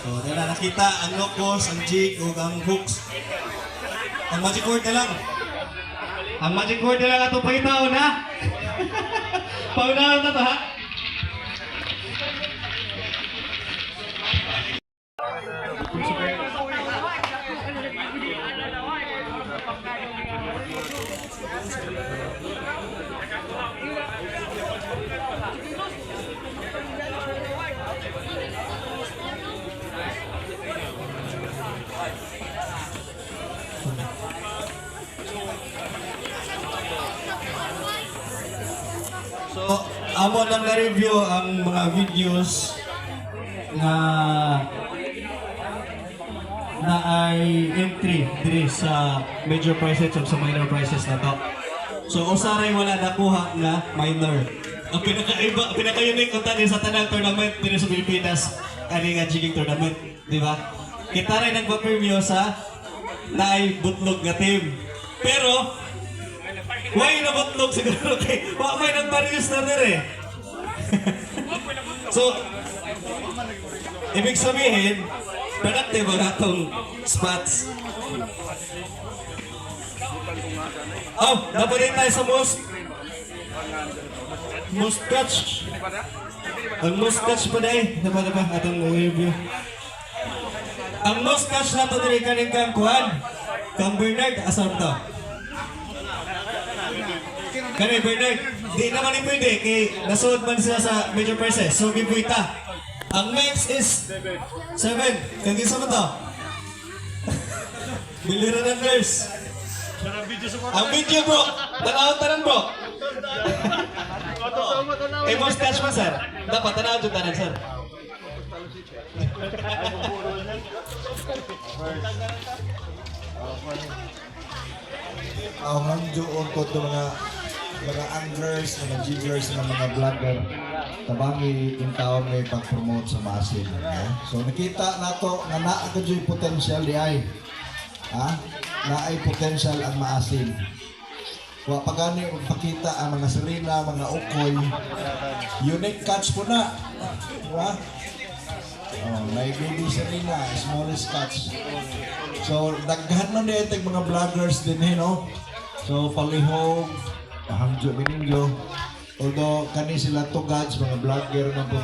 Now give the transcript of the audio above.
So, na nakita ang locos, ang jig, o ang hooks. Ang magic word na lang. Ang magic word na lang ato pagitaon, ha? Paunahan na to, ha? So, amo lang na-review ang mga videos na ay entry diri sa major prices o sa minor prices na to. So, usaray wala nakuha na minor. Ang pinaka-unique kung tani sa tanang tournament diri sa Pilipinas, ani nga jigging tournament, di ba? Kita rin nagpa-preview sa naay butlog nga team. Pero, why na butlog siguro kay may nagparius na rin eh. So, ibig sabihin, productive ang atong spots. Oh, napalit tayo sa most catch. Ang most catch pa dahil. Diba, atong review. Ang most catch na ito rin kanin kang kuhan. Kang Bernard, asam to. Kani Bernard, di naman yung pwede kay nasuod man sila sa major prices. So, gibuita. Ang max is 7. Kaya gisa mo to? Biliran ng nurse. Ang video bro, tanaw-tanan bro. Eh, most catch pa sir. Dapat tanaw dyan tanan sir. Ang doon ko ito mga anglers, mga jiggers, mga vlogger tabangi yung taon may pag-promote sa masin. Okay? So nakita na to nga naa ko yung potential di ay. Naay potential ang maasin. Wa pagani magpakita ang mga sarina, mga ukoy. Unique catch po na. Diba? Oh, may baby sarina, smallest catch. So daghan man dito mga vloggers din no. So palihog, pahangjo bininjo. Although kani sila to gods, mga vlogger na po